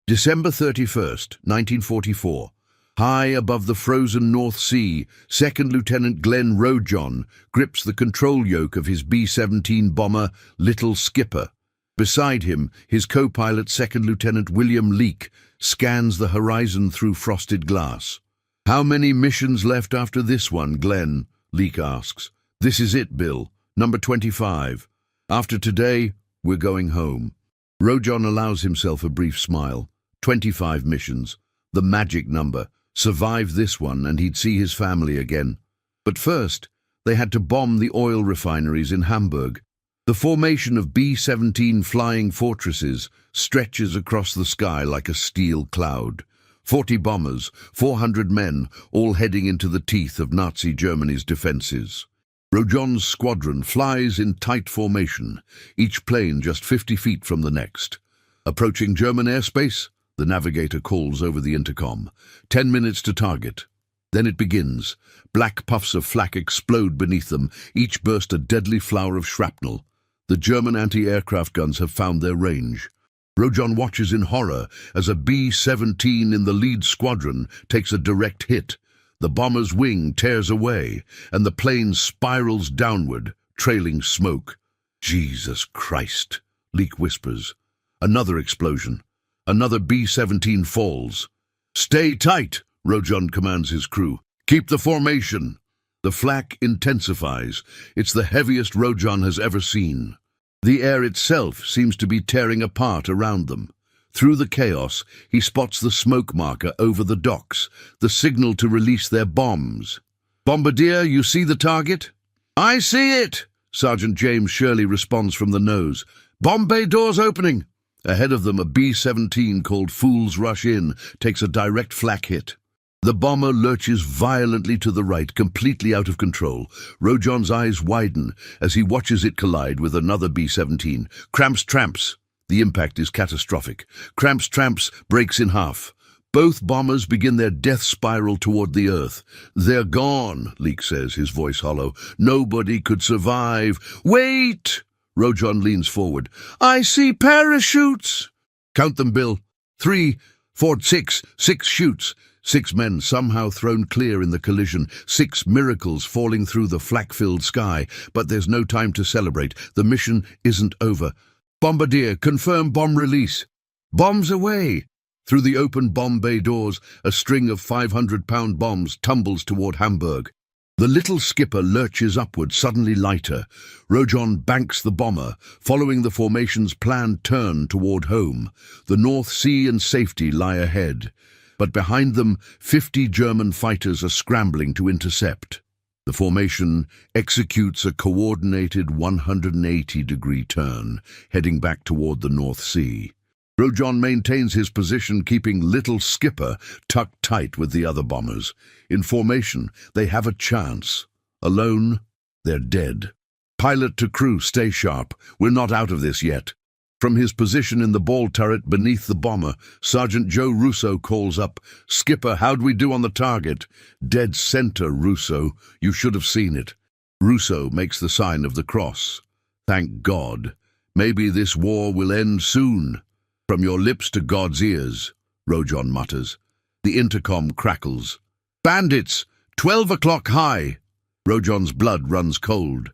December 31st, 1944. High above the frozen North Sea, Second Lieutenant Glenn Rojon grips the control yoke of his B-17 bomber, Little Skipper. Beside him, his co-pilot Second Lieutenant William Leake scans the horizon through frosted glass. "How many missions left after this one, Glenn?" Leake asks. "This is it, Bill. Number 25. After today, we're going home." Rojon allows himself a brief smile. 25 missions. The magic number. Survive this one and he'd see his family again. But first, they had to bomb the oil refineries in Hamburg. The formation of B-17 flying fortresses stretches across the sky like a steel cloud. 40 bombers, 400 men, all heading into the teeth of Nazi Germany's defenses. Rojon's squadron flies in tight formation, each plane just 50 feet from the next. Approaching German airspace, the navigator calls over the intercom. 10 minutes to target. Then it begins. Black puffs of flak explode beneath them, each burst a deadly flower of shrapnel. The German anti-aircraft guns have found their range. Rojon watches in horror as a B-17 in the lead squadron takes a direct hit. The bomber's wing tears away, and the plane spirals downward, trailing smoke. "Jesus Christ," Leake whispers. Another explosion. Another B-17 falls. "Stay tight," Rojon commands his crew. "Keep the formation." The flak intensifies. It's the heaviest Rojon has ever seen. The air itself seems to be tearing apart around them. Through the chaos, he spots the smoke marker over the docks, the signal to release their bombs. "Bombardier, you see the target?" "I see it," Sergeant James Shirley responds from the nose. "Bomb bay doors opening." Ahead of them, a B-17 called Fool's Rush In takes a direct flak hit. The bomber lurches violently to the right, completely out of control. Rojon's eyes widen as he watches it collide with another B-17. Cramps tramps. The impact is catastrophic. Cramps tramps breaks in half. Both bombers begin their death spiral toward the earth. "They're gone," Leake says, his voice hollow. "Nobody could survive." "Wait!" Rojon leans forward. "I see parachutes!" "Count them, Bill. 3, 4, 6. 6 chutes. 6 men somehow thrown clear in the collision. 6 miracles falling through the flak-filled sky. But there's no time to celebrate. The mission isn't over. "Bombardier, confirm bomb release." "Bombs away!" Through the open bomb bay doors, a string of 500-pound bombs tumbles toward Hamburg. The Little Skipper lurches upward, suddenly lighter. Rojon banks the bomber, following the formation's planned turn toward home. The North Sea and safety lie ahead. But behind them, 50 German fighters are scrambling to intercept. The formation executes a coordinated 180-degree turn, heading back toward the North Sea. Rojon maintains his position, keeping Little Skipper tucked tight with the other bombers. In formation, they have a chance. Alone, they're dead. "Pilot to crew, stay sharp. We're not out of this yet." From his position in the ball turret beneath the bomber, Sergeant Joe Russo calls up, "Skipper, how'd we do on the target?" "Dead center, Russo. You should have seen it." Russo makes the sign of the cross. "Thank God. Maybe this war will end soon." "From your lips to God's ears," Rojon mutters. The intercom crackles. "Bandits! 12 o'clock high!" Rojon's blood runs cold.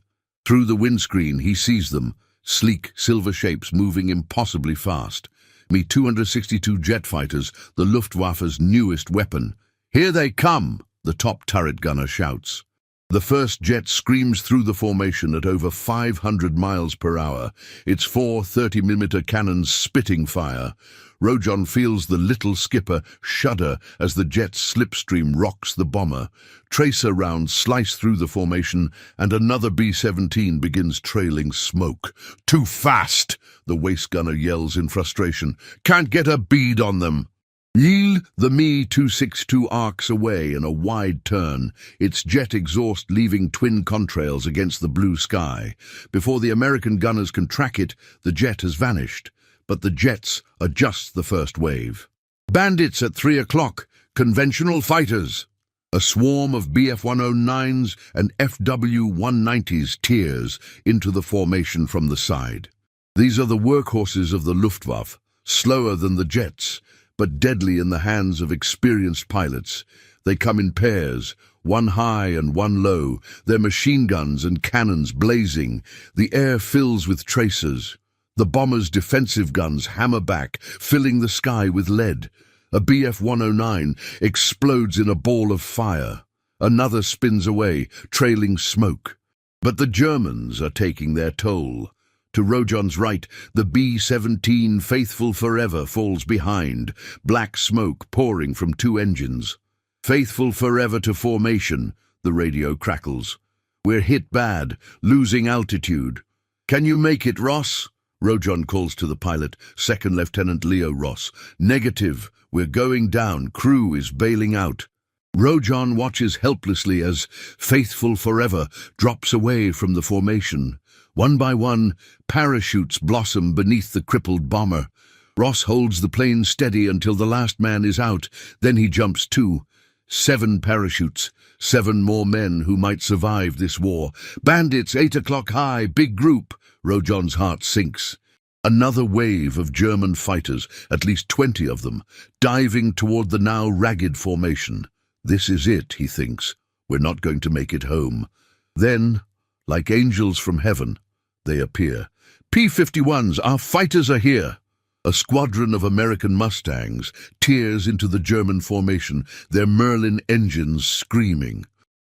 Through the windscreen he sees them, sleek silver shapes moving impossibly fast. Mi-262 jet fighters, the Luftwaffe's newest weapon. "Here they come!" the top turret gunner shouts. The first jet screams through the formation at over 500 miles per hour, its 4 30mm cannons spitting fire. Rojon feels the Little Skipper shudder as the jet's slipstream rocks the bomber. Tracer rounds slice through the formation, and another B-17 begins trailing smoke. "Too fast!" the waist gunner yells in frustration. "Can't get a bead on them." The Mi-262 arcs away in a wide turn, its jet exhaust leaving twin contrails against the blue sky. Before the American gunners can track it, the jet has vanished. But the jets are just the first wave. "Bandits at 3 o'clock, conventional fighters." A swarm of Bf-109s and FW-190s tears into the formation from the side. These are the workhorses of the Luftwaffe, slower than the jets, but deadly in the hands of experienced pilots. They come in pairs, one high and one low, their machine guns and cannons blazing. The air fills with tracers. The bombers' defensive guns hammer back, filling the sky with lead. A Bf-109 explodes in a ball of fire. Another spins away, trailing smoke. But the Germans are taking their toll. To Rojon's right, the B-17 Faithful Forever falls behind, black smoke pouring from two engines. Faithful Forever to formation, the radio crackles. We're hit bad, losing altitude. Can you make it, Ross? Rojon calls to the pilot, Second Lieutenant Leo Ross. Negative, we're going down, crew is bailing out. Rojon watches helplessly as Faithful Forever drops away from the formation. One by one, parachutes blossom beneath the crippled bomber. Ross holds the plane steady until the last man is out, then he jumps too. 7 parachutes, 7 more men who might survive this war. Bandits, 8 o'clock high, big group. Rojon's heart sinks. Another wave of German fighters, at least 20 of them, diving toward the now ragged formation. This is it, he thinks. We're not going to make it home. Then, like angels from heaven, they appear. P-51s, our fighters are here. A squadron of American Mustangs tears into the German formation, their Merlin engines screaming.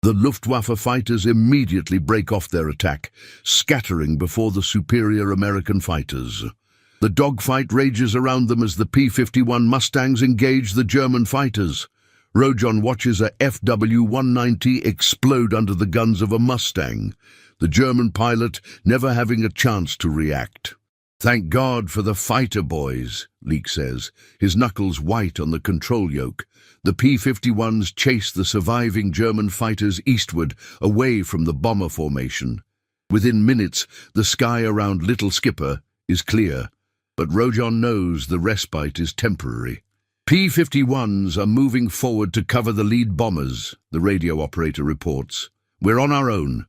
The Luftwaffe fighters immediately break off their attack, scattering before the superior American fighters. The dogfight rages around them as the P-51 Mustangs engage the German fighters. Rojon watches a FW-190 explode under the guns of a Mustang, the German pilot never having a chance to react. "Thank God for the fighter boys," Leake says, his knuckles white on the control yoke. The P-51s chase the surviving German fighters eastward, away from the bomber formation. Within minutes, the sky around Little Skipper is clear, but Rojon knows the respite is temporary. P-51s are moving forward to cover the lead bombers, the radio operator reports. "We're on our own."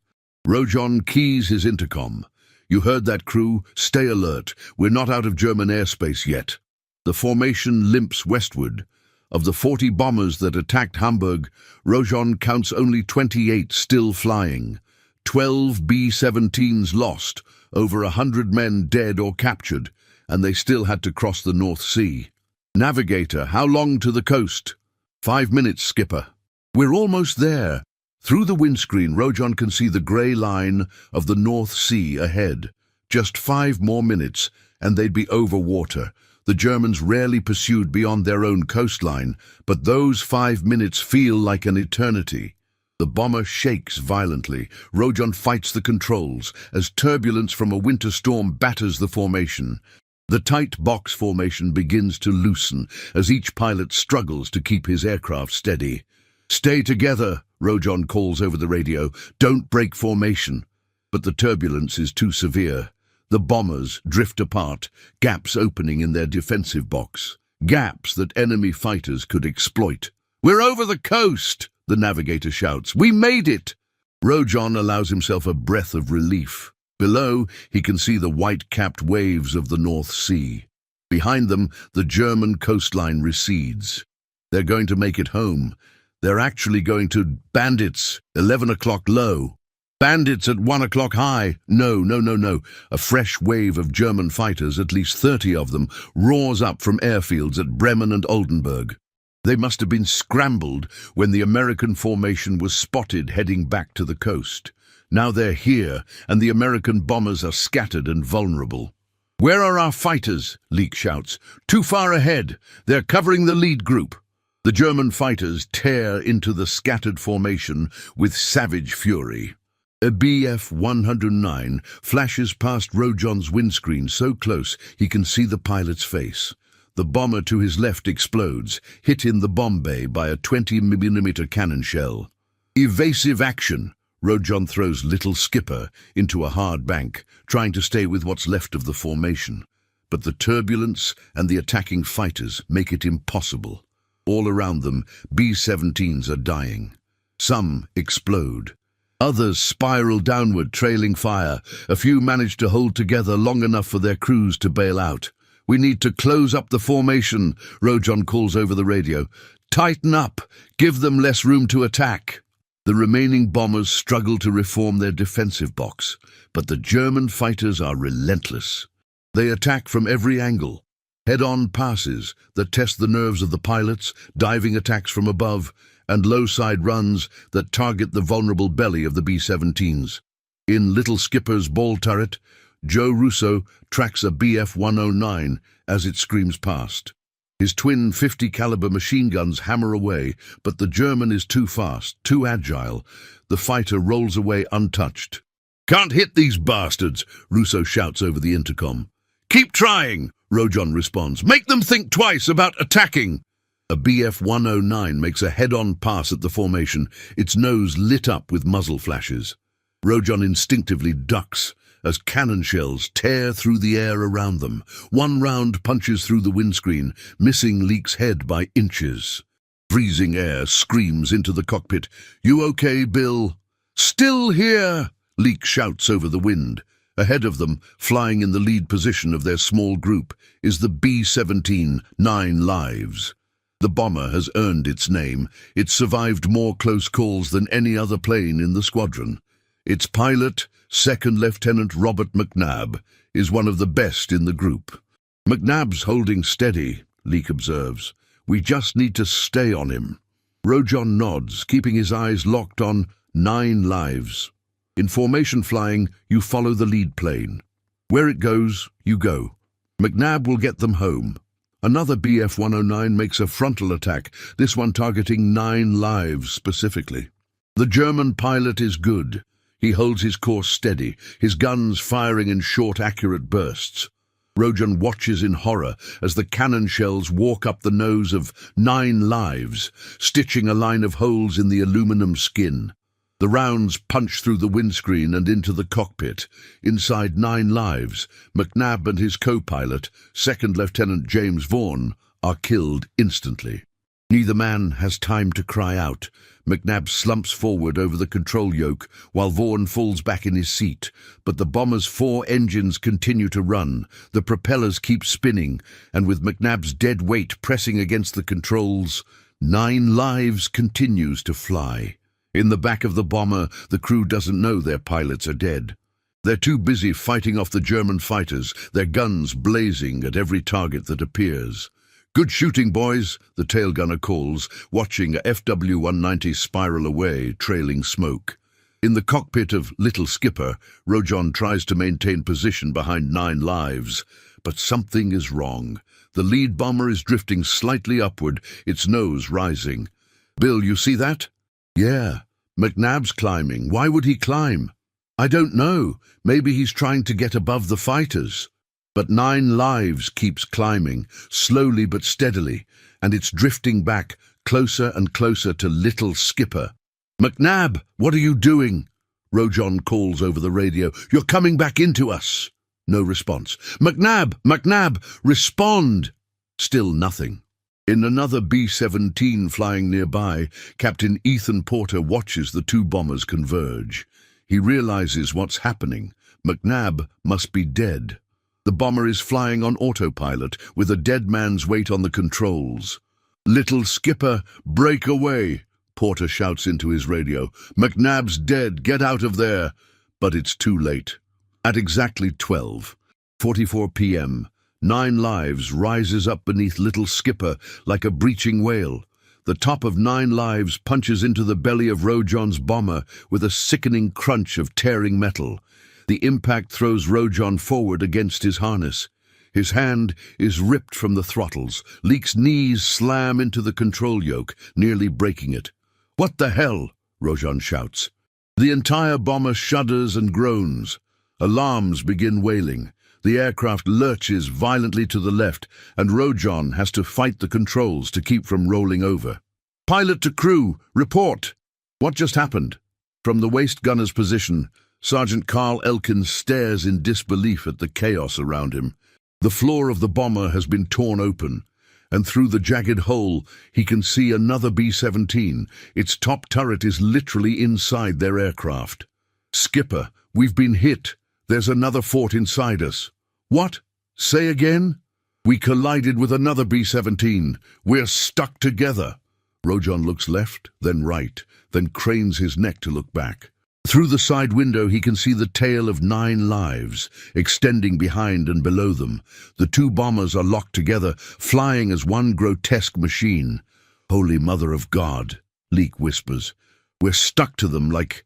Rojon keys his intercom. "You heard that, crew? Stay alert. We're not out of German airspace yet." The formation limps westward. Of the 40 bombers that attacked Hamburg, Rojon counts only 28 still flying. 12 B-17s lost, over 100 men dead or captured, and they still had to cross the North Sea. "Navigator, how long to the coast?" 5 minutes, Skipper." "We're almost there." Through the windscreen, Rojon can see the grey line of the North Sea ahead. Just 5 more minutes, and they'd be over water. The Germans rarely pursued beyond their own coastline, but those 5 minutes feel like an eternity. The bomber shakes violently. Rojon fights the controls as turbulence from a winter storm batters the formation. The tight box formation begins to loosen as each pilot struggles to keep his aircraft steady. "Stay together," Rojon calls over the radio. "Don't break formation." But the turbulence is too severe. The bombers drift apart, gaps opening in their defensive box. Gaps that enemy fighters could exploit. "We're over the coast," the navigator shouts. "We made it." Rojon allows himself a breath of relief. Below, he can see the white-capped waves of the North Sea. Behind them, the German coastline recedes. They're going to make it home. They're actually going to bandits, 11 o'clock low. Bandits at 1 o'clock high. No. A fresh wave of German fighters, at least 30 of them, roars up from airfields at Bremen and Oldenburg. They must have been scrambled when the American formation was spotted heading back to the coast. Now they're here, and the American bombers are scattered and vulnerable. "Where are our fighters?" Leake shouts. "Too far ahead. They're covering the lead group." The German fighters tear into the scattered formation with savage fury. A Bf-109 flashes past Rojon's windscreen so close he can see the pilot's face. The bomber to his left explodes, hit in the bomb bay by a 20mm cannon shell. Evasive action. Rojon throws Little Skipper into a hard bank, trying to stay with what's left of the formation. But the turbulence and the attacking fighters make it impossible. All around them, B-17s are dying. Some explode. Others spiral downward, trailing fire. A few manage to hold together long enough for their crews to bail out. We need to close up the formation, Rojon calls over the radio. Tighten up. Give them less room to attack. The remaining bombers struggle to reform their defensive box, but the German fighters are relentless. They attack from every angle. Head-on passes that test the nerves of the pilots, diving attacks from above, and low-side runs that target the vulnerable belly of the B-17s. In Little Skipper's ball turret, Joe Russo tracks a Bf-109 as it screams past. His twin 50-caliber machine guns hammer away, but the German is too fast, too agile. The fighter rolls away untouched. "Can't hit these bastards," Russo shouts over the intercom. "Keep trying," Rojon responds. "Make them think twice about attacking." A Bf-109 makes a head-on pass at the formation, its nose lit up with muzzle flashes. Rojon instinctively ducks as cannon shells tear through the air around them. One round punches through the windscreen, missing Leek's head by inches. Freezing air screams into the cockpit. "You okay, Bill?" "Still here," Leek shouts over the wind. Ahead of them, flying in the lead position of their small group, is the B-17, 9 lives. The bomber has earned its name. It's survived more close calls than any other plane in the squadron. Its pilot, Second Lieutenant Robert McNabb, is one of the best in the group. "McNabb's holding steady," Leek observes. "We just need to stay on him." Rojon nods, keeping his eyes locked on 9 lives. In formation flying, you follow the lead plane. Where it goes, you go. McNabb will get them home. Another Bf-109 makes a frontal attack, this one targeting 9 lives specifically. The German pilot is good. He holds his course steady, his guns firing in short, accurate bursts. Rojon watches in horror as the cannon shells walk up the nose of 9 lives, stitching a line of holes in the aluminum skin. The rounds punch through the windscreen and into the cockpit. Inside 9 lives, McNabb and his co-pilot, Second Lieutenant James Vaughan, are killed instantly. Neither man has time to cry out. McNabb slumps forward over the control yoke while Vaughan falls back in his seat, but the bomber's 4 engines continue to run, the propellers keep spinning, and with McNabb's dead weight pressing against the controls, 9 lives continues to fly. In the back of the bomber, the crew doesn't know their pilots are dead. They're too busy fighting off the German fighters, their guns blazing at every target that appears. "Good shooting, boys," the tail gunner calls, watching a FW-190 spiral away, trailing smoke. In the cockpit of Little Skipper, Rojon tries to maintain position behind 9 lives, but something is wrong. The lead bomber is drifting slightly upward, its nose rising. "Bill, you see that?" "Yeah, McNabb's climbing. Why would he climb?" "I don't know. Maybe he's trying to get above the fighters." But 9 lives keeps climbing, slowly but steadily, and it's drifting back closer and closer to Little Skipper. "McNabb, what are you doing?" Rojon calls over the radio. "You're coming back into us." No response. "McNabb! McNabb! Respond!" Still nothing. In another B-17 flying nearby, Captain Ethan Porter watches the 2 bombers converge. He realizes what's happening. McNabb must be dead. The bomber is flying on autopilot, with a dead man's weight on the controls. "Little Skipper, break away," Porter shouts into his radio. "McNabb's dead, get out of there." But it's too late. At exactly 12:44 p.m., 9 lives rises up beneath Little Skipper like a breaching whale. The top of 9 lives punches into the belly of Rojon's bomber with a sickening crunch of tearing metal. The impact throws Rojon forward against his harness. His hand is ripped from the throttles. Leek's knees slam into the control yoke, nearly breaking it. "What the hell?" Rojon shouts. The entire bomber shudders and groans. Alarms begin wailing. The aircraft lurches violently to the left, and Rojon has to fight the controls to keep from rolling over. "Pilot to crew, report!" "What just happened?" From the waist gunner's position, Sergeant Carl Elkins stares in disbelief at the chaos around him. The floor of the bomber has been torn open, and through the jagged hole he can see another B-17. Its top turret is literally inside their aircraft. "Skipper, we've been hit. There's another fort inside us." "What? Say again?" We collided with another B-17. We're stuck together. Rojon looks left, then right, then cranes his neck to look back. Through the side window he can see the tail of 9 lives, extending behind and below them. The 2 bombers are locked together, flying as one grotesque machine. Holy Mother of God, Leek whispers. We're stuck to them like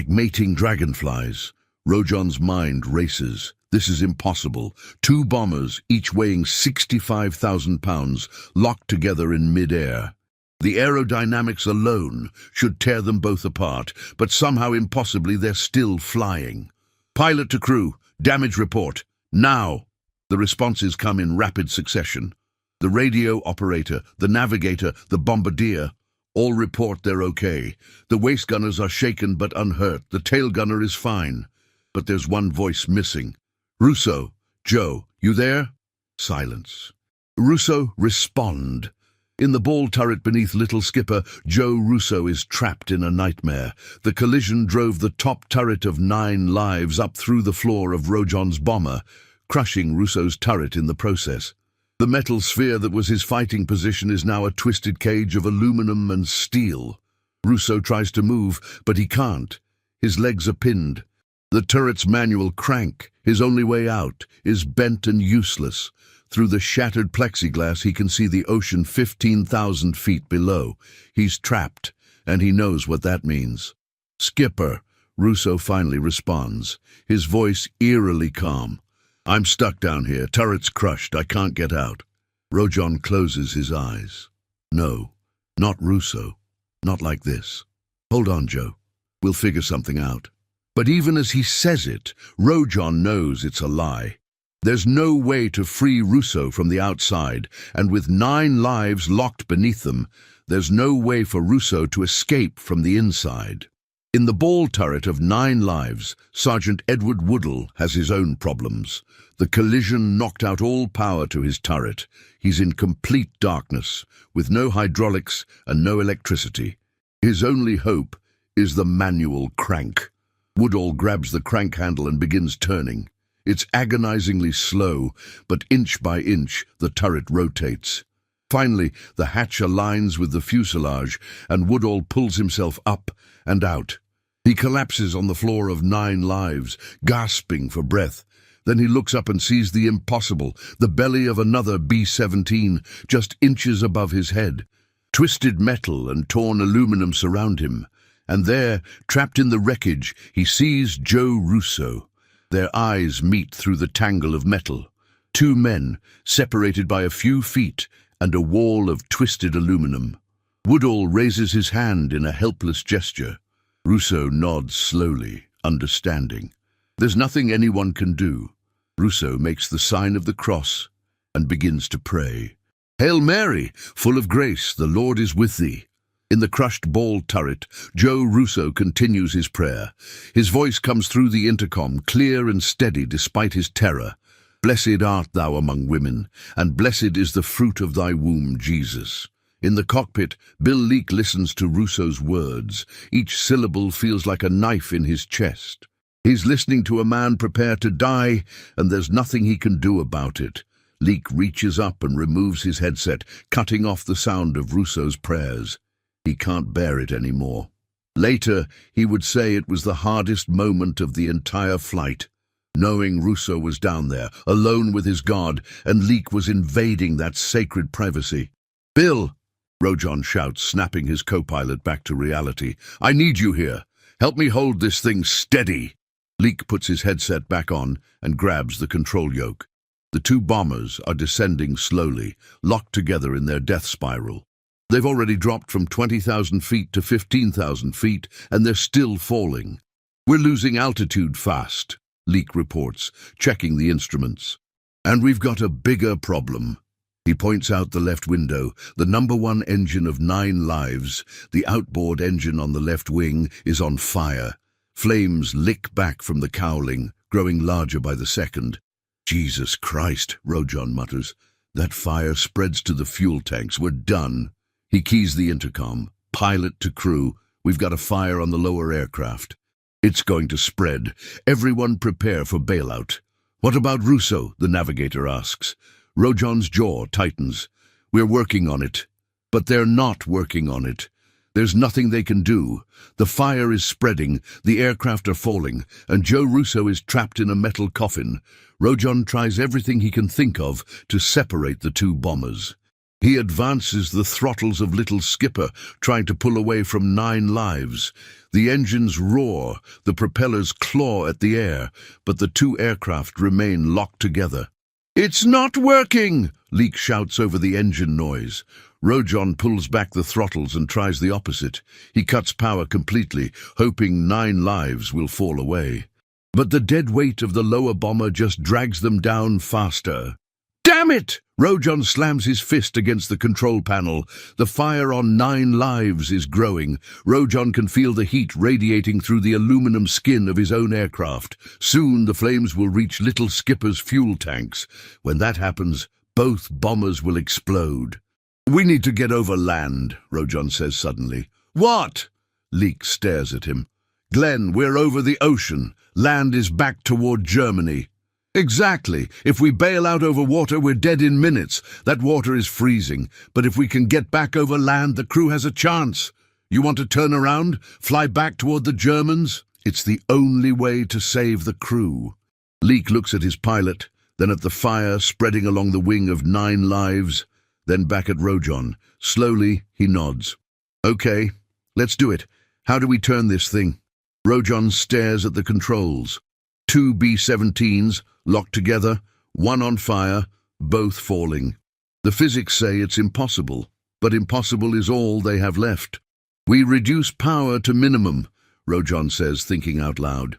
mating dragonflies. Rojon's mind races. This is impossible. 2 bombers, each weighing 65,000 pounds, locked together in mid-air. The aerodynamics alone should tear them both apart, but somehow impossibly they're still flying. Pilot to crew, damage report, now! The responses come in rapid succession. The radio operator, the navigator, the bombardier, all report they're okay. The waist gunners are shaken but unhurt. The tail gunner is fine. But there's one voice missing. Russo, Joe, you there? Silence. Russo, respond. In the ball turret beneath Little Skipper, Joe Russo is trapped in a nightmare. The collision drove the top turret of 9 lives up through the floor of Rojon's bomber, crushing Russo's turret in the process. The metal sphere that was his fighting position is now a twisted cage of aluminum and steel. Russo tries to move, but he can't. His legs are pinned. The turret's manual crank, his only way out, is bent and useless. Through the shattered plexiglass he can see the ocean 15,000 feet below. He's trapped, and he knows what that means. Skipper, Russo finally responds, his voice eerily calm. I'm stuck down here, turret's crushed, I can't get out. Rojon closes his eyes. No, not Russo, not like this. Hold on, Joe, we'll figure something out. But even as he says it, Rojon knows it's a lie. There's no way to free Russo from the outside, and with 9 lives locked beneath them, there's no way for Russo to escape from the inside. In the ball turret of 9 lives, Sergeant Edward Woodall has his own problems. The collision knocked out all power to his turret. He's in complete darkness, with no hydraulics and no electricity. His only hope is the manual crank. Woodall grabs the crank handle and begins turning. It's agonizingly slow, but inch by inch the turret rotates. Finally, the hatch aligns with the fuselage, and Woodall pulls himself up and out. He collapses on the floor of 9 lives, gasping for breath. Then he looks up and sees the impossible, the belly of another B-17, just inches above his head. Twisted metal and torn aluminum surround him. And there, trapped in the wreckage, he sees Joe Russo. Their eyes meet through the tangle of metal. 2 men, separated by a few feet and a wall of twisted aluminum. Woodall raises his hand in a helpless gesture. Russo nods slowly, understanding. There's nothing anyone can do. Russo makes the sign of the cross and begins to pray. Hail Mary, full of grace, the Lord is with thee. In the crushed ball turret, Joe Russo continues his prayer. His voice comes through the intercom, clear and steady despite his terror. Blessed art thou among women, and blessed is the fruit of thy womb, Jesus. In the cockpit, Bill Leek listens to Russo's words. Each syllable feels like a knife in his chest. He's listening to a man prepare to die, and there's nothing he can do about it. Leek reaches up and removes his headset, cutting off the sound of Russo's prayers. He can't bear it anymore. Later, he would say it was the hardest moment of the entire flight, knowing Russo was down there, alone with his God, and Leek was invading that sacred privacy. Bill, Rojon shouts, snapping his co-pilot back to reality. I need you here. Help me hold this thing steady. Leek puts his headset back on and grabs the control yoke. The 2 bombers are descending slowly, locked together in their death spiral. They've already dropped from 20,000 feet to 15,000 feet, and they're still falling. We're losing altitude fast, Leek reports, checking the instruments. And we've got a bigger problem. He points out the left window. The #1 engine of 9 lives, the outboard engine on the left wing, is on fire. Flames lick back from the cowling, growing larger by the second. Jesus Christ, Rojon mutters. That fire spreads to the fuel tanks. We're done. He keys the intercom. Pilot to crew, we've got a fire on the lower aircraft. It's going to spread. Everyone prepare for bailout. What about Russo? The navigator asks. Rojon's jaw tightens. We're working on it. But they're not working on it. There's nothing they can do. The fire is spreading, the aircraft are falling, and Joe Russo is trapped in a metal coffin. Rojon tries everything he can think of to separate the two bombers. He advances the throttles of Little Skipper, trying to pull away from 9 lives. The engines roar, the propellers claw at the air, but the two aircraft remain locked together. "It's not working!" Leek shouts over the engine noise. Rojon pulls back the throttles and tries the opposite. He cuts power completely, hoping 9 lives will fall away. But the dead weight of the lower bomber just drags them down faster. "Damn it!" Rojon slams his fist against the control panel. The fire on 9 lives is growing. Rojon can feel the heat radiating through the aluminum skin of his own aircraft. Soon the flames will reach Little Skipper's fuel tanks. When that happens, both bombers will explode. "We need to get over land," Rojon says suddenly. "What?" Leek stares at him. "Glenn, we're over the ocean. Land is back toward Germany." "Exactly. If we bail out over water, we're dead in minutes. That water is freezing. But if we can get back over land, the crew has a chance. You want to turn around? Fly back toward the Germans? It's the only way to save the crew." Leek looks at his pilot, then at the fire spreading along the wing of 9 lives, then back at Rojon. Slowly, he nods. "Okay, let's do it. How do we turn this thing?" Rojon stares at the controls. 2 B-17s, locked together, 1 on fire, both falling. The physics say it's impossible, but impossible is all they have left. "We reduce power to minimum," Rojon says, thinking out loud.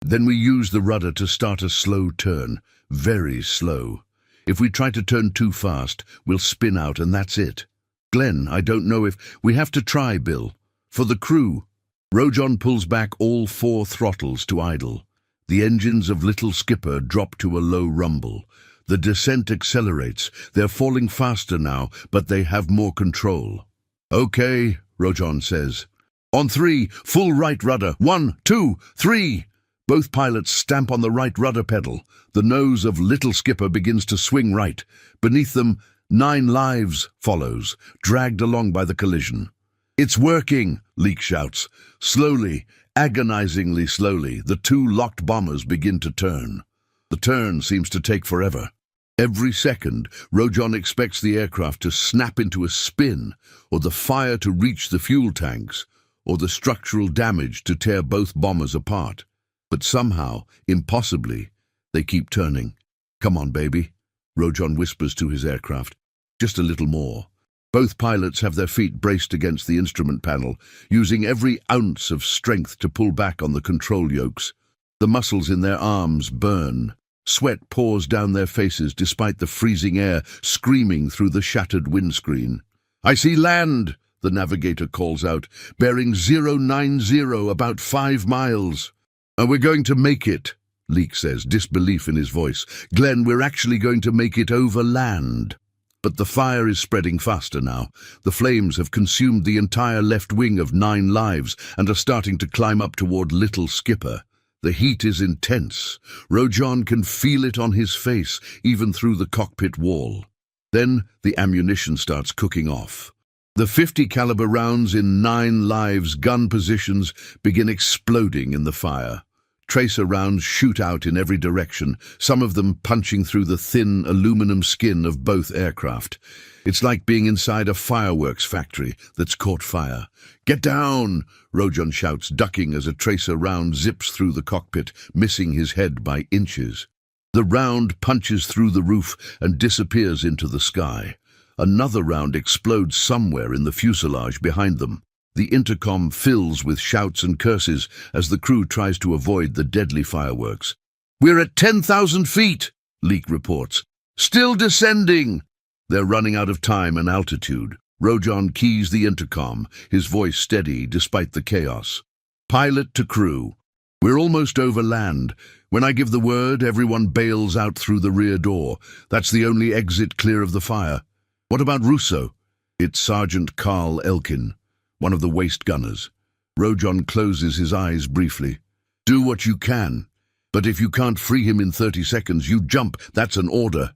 "Then we use the rudder to start a slow turn, very slow. If we try to turn too fast, we'll spin out and that's it. Glenn, I don't know if we have to try, Bill. For the crew." Rojon pulls back all 4 throttles to idle. The engines of Little Skipper drop to a low rumble. The descent accelerates. They're falling faster now, but they have more control. "Okay," Rojon says. "On 3, full right rudder. 1, 2, 3. Both pilots stamp on the right rudder pedal. The nose of Little Skipper begins to swing right. Beneath them, 9 lives follows, dragged along by the collision. "It's working," Leek shouts. Slowly, agonizingly slowly, the 2 locked bombers begin to turn. The turn seems to take forever. Every second, Rojon expects the aircraft to snap into a spin, or the fire to reach the fuel tanks, or the structural damage to tear both bombers apart. But somehow, impossibly, they keep turning. "Come on, baby," Rojon whispers to his aircraft. "Just a little more." Both pilots have their feet braced against the instrument panel, using every ounce of strength to pull back on the control yokes. The muscles in their arms burn. Sweat pours down their faces despite the freezing air screaming through the shattered windscreen. "I see land," the navigator calls out, "bearing 090, about 5 miles. "And we're going to make it," Leek says, disbelief in his voice. "Glenn, we're actually going to make it over land." But the fire is spreading faster now. The flames have consumed the entire left wing of 9 lives and are starting to climb up toward Little Skipper. The heat is intense. Rojon can feel it on his face, even through the cockpit wall. Then the ammunition starts cooking off. The 50 caliber rounds in 9 lives gun positions begin exploding in the fire. Tracer rounds shoot out in every direction, some of them punching through the thin aluminum skin of both aircraft. It's like being inside a fireworks factory that's caught fire. "Get down!" Rojon shouts, ducking as a tracer round zips through the cockpit, missing his head by inches. The round punches through the roof and disappears into the sky. Another round explodes somewhere in the fuselage behind them. The intercom fills with shouts and curses as the crew tries to avoid the deadly fireworks. "We're at 10,000 feet, Leek reports. "Still descending." They're running out of time and altitude. Rojon keys the intercom, his voice steady despite the chaos. "Pilot to crew. We're almost over land. When I give the word, everyone bails out through the rear door. That's the only exit clear of the fire. What about Russo?" It's Sergeant Carl Elkin, one of the waist gunners. Rojon closes his eyes briefly. "Do what you can, but if you can't free him in 30 seconds, you jump. That's an order."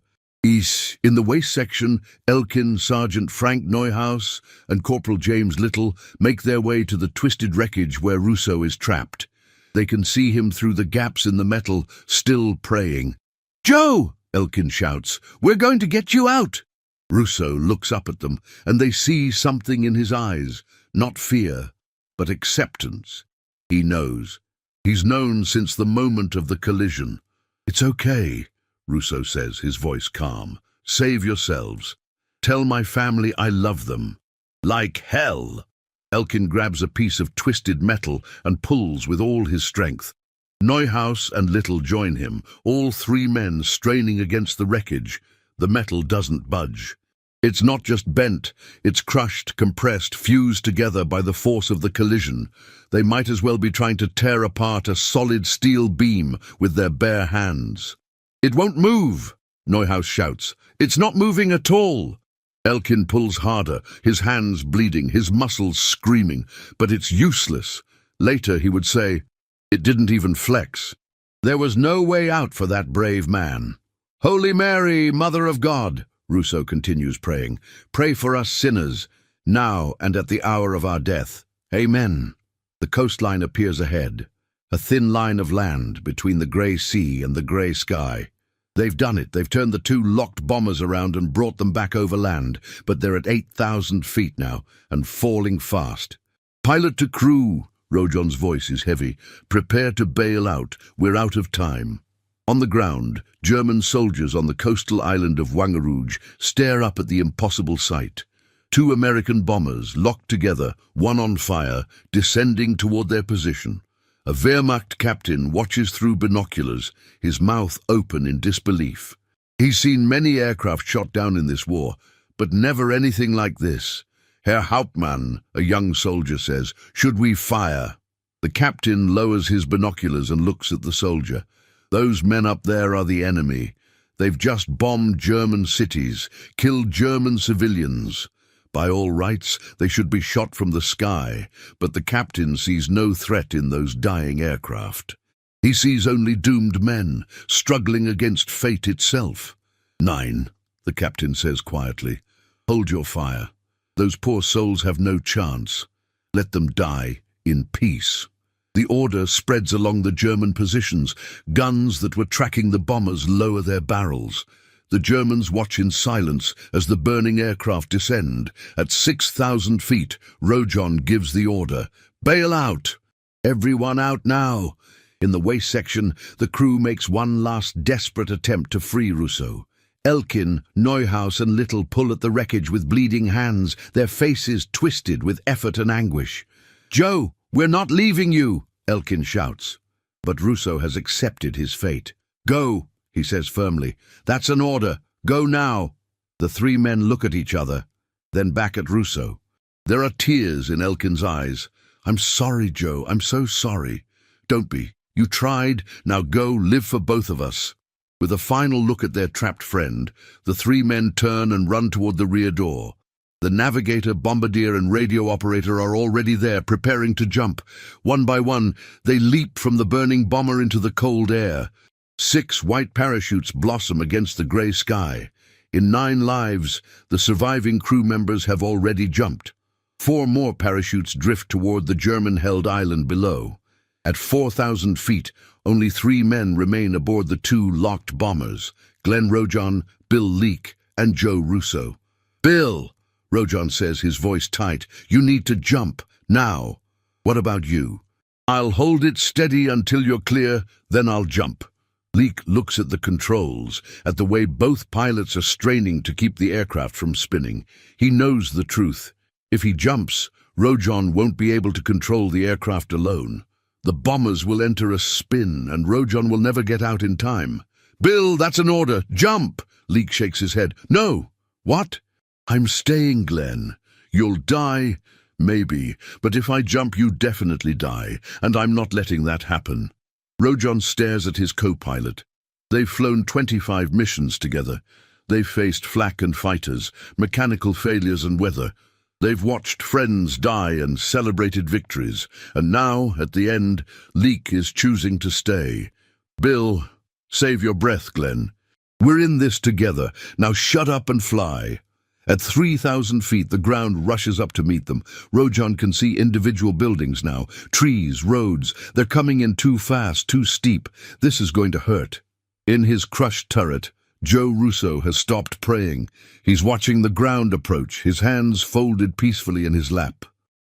In the waist section, Elkin, Sergeant Frank Neuhaus, and Corporal James Little make their way to the twisted wreckage where Rousseau is trapped. They can see him through the gaps in the metal, still praying. "Joe!" Elkin shouts. "We're going to get you out!" Rousseau looks up at them, and they see something in his eyes, not fear, but acceptance. He knows. He's known since the moment of the collision. "It's okay," Rousseau says, his voice calm. "Save yourselves. Tell my family I love them." "Like hell!" Elkin grabs a piece of twisted metal and pulls with all his strength. Neuhaus and Little join him, all three men straining against the wreckage. The metal doesn't budge. It's not just bent, it's crushed, compressed, fused together by the force of the collision. They might as well be trying to tear apart a solid steel beam with their bare hands. "It won't move," Neuhaus shouts. "It's not moving at all." Elkin pulls harder, his hands bleeding, his muscles screaming, but it's useless. Later he would say, "It didn't even flex." There was no way out for that brave man. "Holy Mary, Mother of God," Rousseau continues praying, "pray for us sinners, now and at the hour of our death. Amen." The coastline appears ahead, a thin line of land between the grey sea and the grey sky. They've done it. They've turned the two locked bombers around and brought them back over land, but they're at 8,000 feet now and falling fast. "Pilot to crew," Rojon's voice is heavy. "Prepare to bail out. We're out of time." On the ground, German soldiers on the coastal island of Wangerooge stare up at the impossible sight. Two American bombers, locked together, one on fire, descending toward their position. A Wehrmacht captain watches through binoculars, his mouth open in disbelief. He's seen many aircraft shot down in this war, but never anything like this. "Herr Hauptmann," a young soldier says, "should we fire?" The captain lowers his binoculars and looks at the soldier. "Those men up there are the enemy. They've just bombed German cities, killed German civilians. By all rights, they should be shot from the sky, but the captain sees no threat in those dying aircraft. He sees only doomed men, struggling against fate itself. 9, the captain says quietly. "Hold your fire. Those poor souls have no chance. Let them die in peace." The order spreads along the German positions. Guns that were tracking the bombers lower their barrels. The Germans watch in silence as the burning aircraft descend. At 6,000 feet, Rojon gives the order. "Bail out! Everyone out now!" In the waist section, the crew makes one last desperate attempt to free Rousseau. Elkin, Neuhaus and Little pull at the wreckage with bleeding hands, their faces twisted with effort and anguish. "Joe, we're not leaving you!" Elkin shouts. But Rousseau has accepted his fate. "Go!" he says firmly. "That's an order. Go now." The three men look at each other, then back at Rousseau. There are tears in Elkin's eyes. "I'm sorry, Joe. I'm so sorry." "Don't be. You tried. Now go, live for both of us." With a final look at their trapped friend, the three men turn and run toward the rear door. The navigator, bombardier, and radio operator are already there, preparing to jump. One by one, they leap from the burning bomber into the cold air. 6 white parachutes blossom against the grey sky. In 9 lives, the surviving crew members have already jumped. 4 more parachutes drift toward the German-held island below. At 4,000 feet, only 3 men remain aboard the 2 locked bombers, Glenn Rojon, Bill Leake, and Joe Rousseau. "Bill," Rojon says, his voice tight, "you need to jump, now." "What about you?" "I'll hold it steady until you're clear, then I'll jump." Leake looks at the controls, at the way both pilots are straining to keep the aircraft from spinning. He knows the truth. If he jumps, Rojon won't be able to control the aircraft alone. The bombers will enter a spin, and Rojon will never get out in time. "Bill, that's an order. Jump!" Leake shakes his head. "No." "What?" "I'm staying, Glenn. You'll die, maybe, but if I jump, you definitely die, and I'm not letting that happen." Rojon stares at his co-pilot. They've flown 25 missions together. They've faced flak and fighters, mechanical failures and weather. They've watched friends die and celebrated victories. And now, at the end, Leake is choosing to stay. "Bill, save your breath, Glenn. We're in this together. Now shut up and fly. At 3,000 feet, the ground rushes up to meet them. Rojan can see individual buildings now. Trees, roads. They're coming in too fast, too steep. This is going to hurt. In his crushed turret, Joe Russo has stopped praying. He's watching the ground approach, his hands folded peacefully in his lap.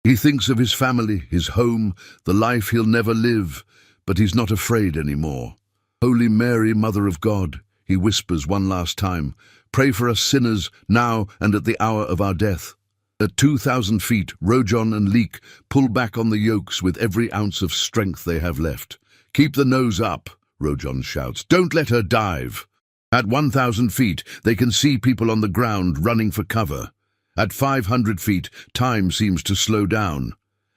He thinks of his family, his home, the life he'll never live, but he's not afraid anymore. Holy Mary, Mother of God, he whispers one last time, pray for us sinners now and at the hour of our death. At 2,000 feet, Rojan and Leek pull back on the yokes with every ounce of strength they have left. Keep the nose up, Rojan shouts. Don't let her dive. At 1,000 feet, they can see people on the ground running for cover. At 500 feet, time seems to slow down.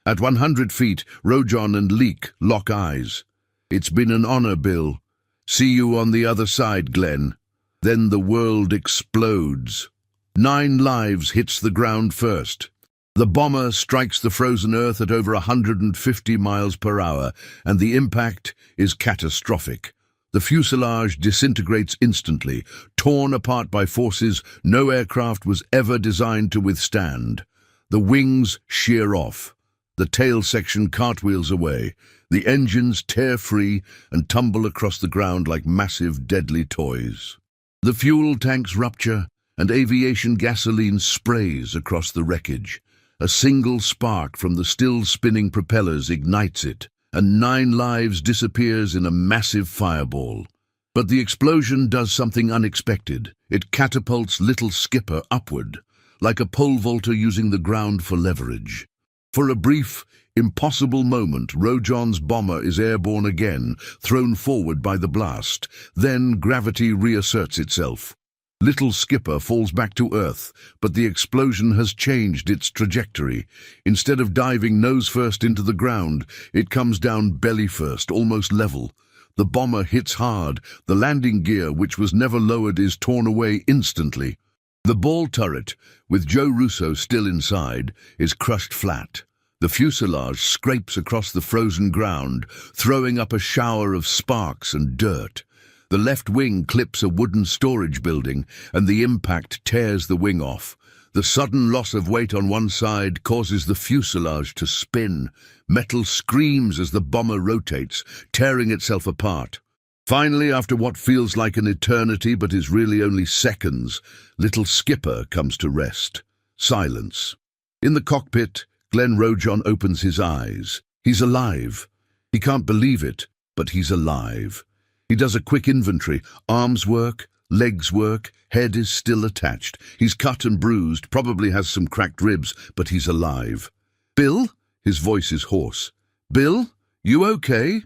At 100 feet, Rojan and Leek lock eyes. It's been an honor, Bill. See you on the other side, Glenn. Then the world explodes. 9 lives hits the ground first. The bomber strikes the frozen earth at over 150 miles per hour, and the impact is catastrophic. The fuselage disintegrates instantly, torn apart by forces no aircraft was ever designed to withstand. The wings shear off. The tail section cartwheels away. The engines tear free and tumble across the ground like massive, deadly toys. The fuel tanks rupture, and aviation gasoline sprays across the wreckage. A single spark from the still-spinning propellers ignites it, and 9 lives disappears in a massive fireball. But the explosion does something unexpected. It catapults Little Skipper upward, like a pole vaulter using the ground for leverage. For a brief, impossible moment, Rojan's bomber is airborne again, thrown forward by the blast. Then gravity reasserts itself. Little Skipper falls back to Earth, but the explosion has changed its trajectory. Instead of diving nose first into the ground, it comes down belly first, almost level. The bomber hits hard. The landing gear, which was never lowered, is torn away instantly. The ball turret, with Joe Russo still inside, is crushed flat. The fuselage scrapes across the frozen ground, throwing up a shower of sparks and dirt. The left wing clips a wooden storage building, and the impact tears the wing off. The sudden loss of weight on one side causes the fuselage to spin. Metal screams as the bomber rotates, tearing itself apart. Finally, after what feels like an eternity but is really only seconds, Little Skipper comes to rest. Silence. In the cockpit, Glenn Rojan opens his eyes. He's alive. He can't believe it, but he's alive. He does a quick inventory. Arms work, legs work, head is still attached. He's cut and bruised, probably has some cracked ribs, but he's alive. Bill? His voice is hoarse. Bill? You okay?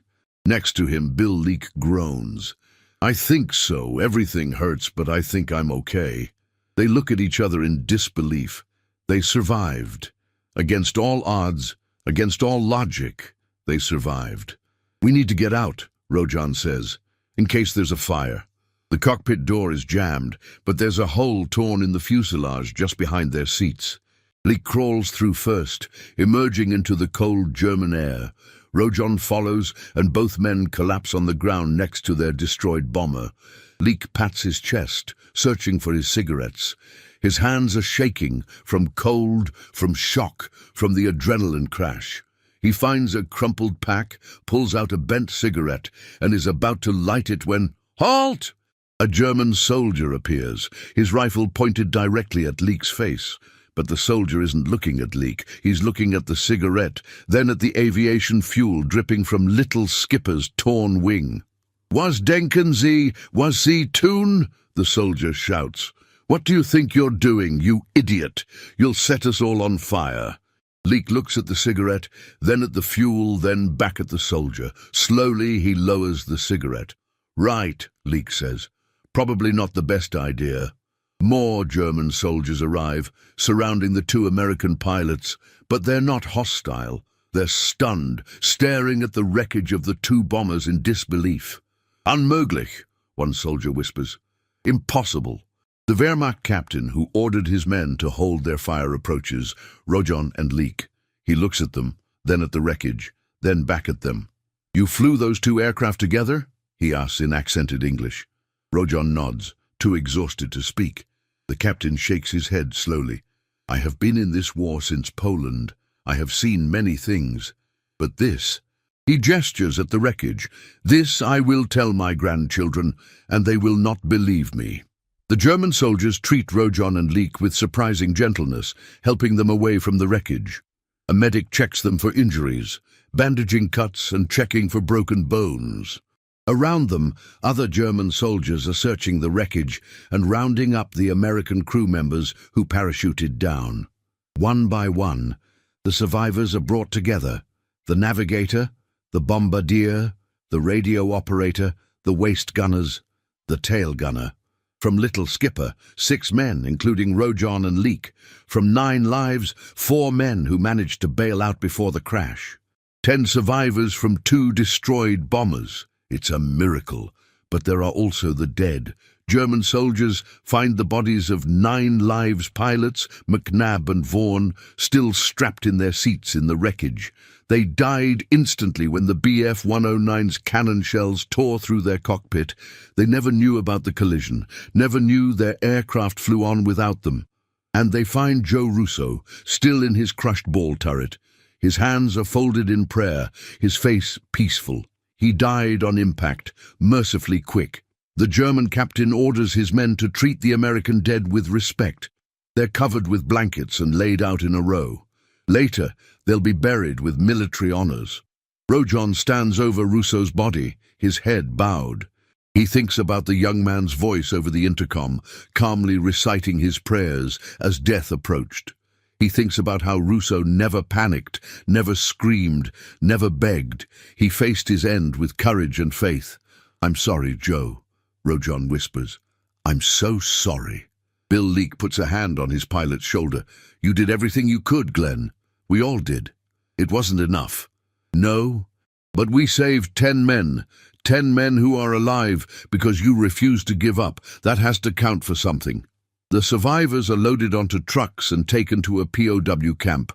Next to him, Bill Leek groans. I think so. Everything hurts, but I think I'm okay. They look at each other in disbelief. They survived. Against all odds, against all logic, they survived. We need to get out, Rojan says, in case there's a fire. The cockpit door is jammed, but there's a hole torn in the fuselage just behind their seats. Leek crawls through first, emerging into the cold German air. Rojan follows, and both men collapse on the ground next to their destroyed bomber. Leek pats his chest, searching for his cigarettes. His hands are shaking, from cold, from shock, from the adrenaline crash. He finds a crumpled pack, pulls out a bent cigarette, and is about to light it when, "Halt!" A German soldier appears, his rifle pointed directly at Leek's face. But the soldier isn't looking at Leek. He's looking at the cigarette, then at the aviation fuel dripping from Little Skipper's torn wing. "Was denken Sie, was Sie tun?" the soldier shouts. "What do you think you're doing, you idiot? You'll set us all on fire." Leek looks at the cigarette, then at the fuel, then back at the soldier. Slowly, he lowers the cigarette. "Right," Leek says. "Probably not the best idea." More German soldiers arrive, surrounding the 2 American pilots, but they're not hostile. They're stunned, staring at the wreckage of the 2 bombers in disbelief. "Unmöglich," one soldier whispers. "Impossible." The Wehrmacht captain who ordered his men to hold their fire approaches, Rojan and Leek. He looks at them, then at the wreckage, then back at them. "You flew those 2 aircraft together?" he asks in accented English. Rojan nods. too exhausted to speak. The captain shakes his head slowly. I have been in this war since Poland. I have seen many things. But this, he gestures at the wreckage, this I will tell my grandchildren, and they will not believe me. The German soldiers treat Rojon and Leek with surprising gentleness, helping them away from the wreckage. A medic checks them for injuries, bandaging cuts and checking for broken bones. Around them, other German soldiers are searching the wreckage and rounding up the American crew members who parachuted down. One by one, the survivors are brought together. The navigator, the bombardier, the radio operator, the waist gunners, the tail gunner. From Little Skipper, 6 men, including Rojon and Leek. From 9 lives, 4 men who managed to bail out before the crash. 10 survivors from 2 destroyed bombers. It's a miracle, but there are also the dead. German soldiers find the bodies of 9 lives pilots, McNabb and Vaughan, still strapped in their seats in the wreckage. They died instantly when the Bf-109's cannon shells tore through their cockpit. They never knew about the collision, never knew their aircraft flew on without them. And they find Joe Russo, still in his crushed ball turret. His hands are folded in prayer, his face peaceful. He died on impact, mercifully quick. The German captain orders his men to treat the American dead with respect. They're covered with blankets and laid out in a row. Later, they'll be buried with military honors. Rojon stands over Russo's body, his head bowed. He thinks about the young man's voice over the intercom, calmly reciting his prayers as death approached. He thinks about how Russo never panicked, never screamed, never begged. He faced his end with courage and faith. "I'm sorry, Joe," Rojon whispers. "I'm so sorry." Bill Leek puts a hand on his pilot's shoulder. "You did everything you could, Glenn. We all did. It wasn't enough." "No, but we saved 10 men. 10 men who are alive because you refused to give up. That has to count for something." The survivors are loaded onto trucks and taken to a POW camp.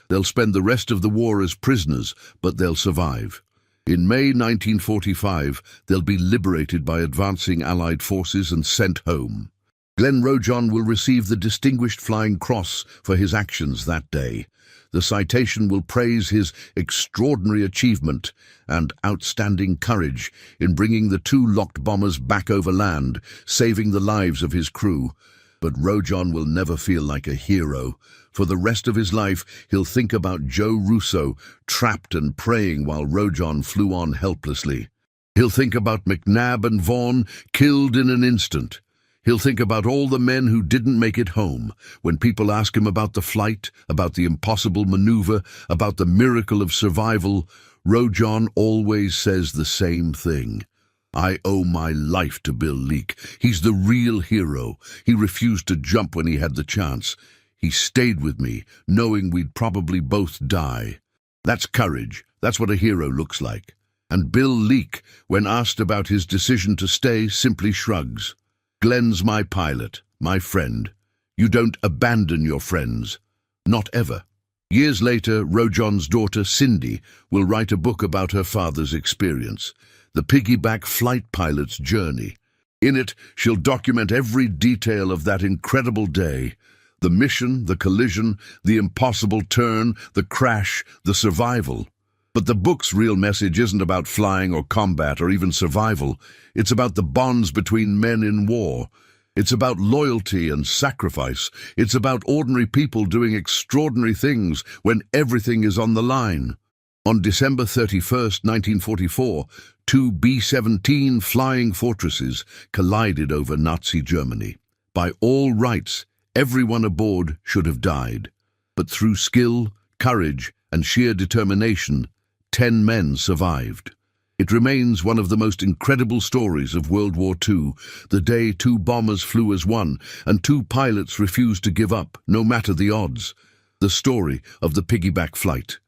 They'll spend the rest of the war as prisoners, but they'll survive. In May 1945, they'll be liberated by advancing Allied forces and sent home. Glenn Rojon will receive the Distinguished Flying Cross for his actions that day. The citation will praise his extraordinary achievement and outstanding courage in bringing the 2 locked bombers back over land, saving the lives of his crew. But Rojon will never feel like a hero. For the rest of his life, he'll think about Joe Russo, trapped and praying while Rojon flew on helplessly. He'll think about McNabb and Vaughan, killed in an instant. He'll think about all the men who didn't make it home. When people ask him about the flight, about the impossible maneuver, about the miracle of survival, Rojon always says the same thing. "I owe my life to Bill Leek. He's the real hero. He refused to jump when he had the chance. He stayed with me, knowing we'd probably both die." That's courage. That's what a hero looks like. And Bill Leek, when asked about his decision to stay, simply shrugs. "Glenn's my pilot, my friend. You don't abandon your friends. Not ever." Years later, Rojon's daughter, Cindy, will write a book about her father's experience. The Piggyback flight pilot's journey. In it, she'll document every detail of that incredible day. The mission, the collision, the impossible turn, the crash, the survival. But the book's real message isn't about flying or combat or even survival. It's about the bonds between men in war. It's about loyalty and sacrifice. It's about ordinary people doing extraordinary things when everything is on the line. On December 31st, 1944, 2 B-17 flying fortresses collided over Nazi Germany. By all rights, everyone aboard should have died. But through skill, courage, and sheer determination, 10 men survived. It remains one of the most incredible stories of World War II, the day 2 bombers flew as one, and 2 pilots refused to give up, no matter the odds. The story of the Piggyback flight.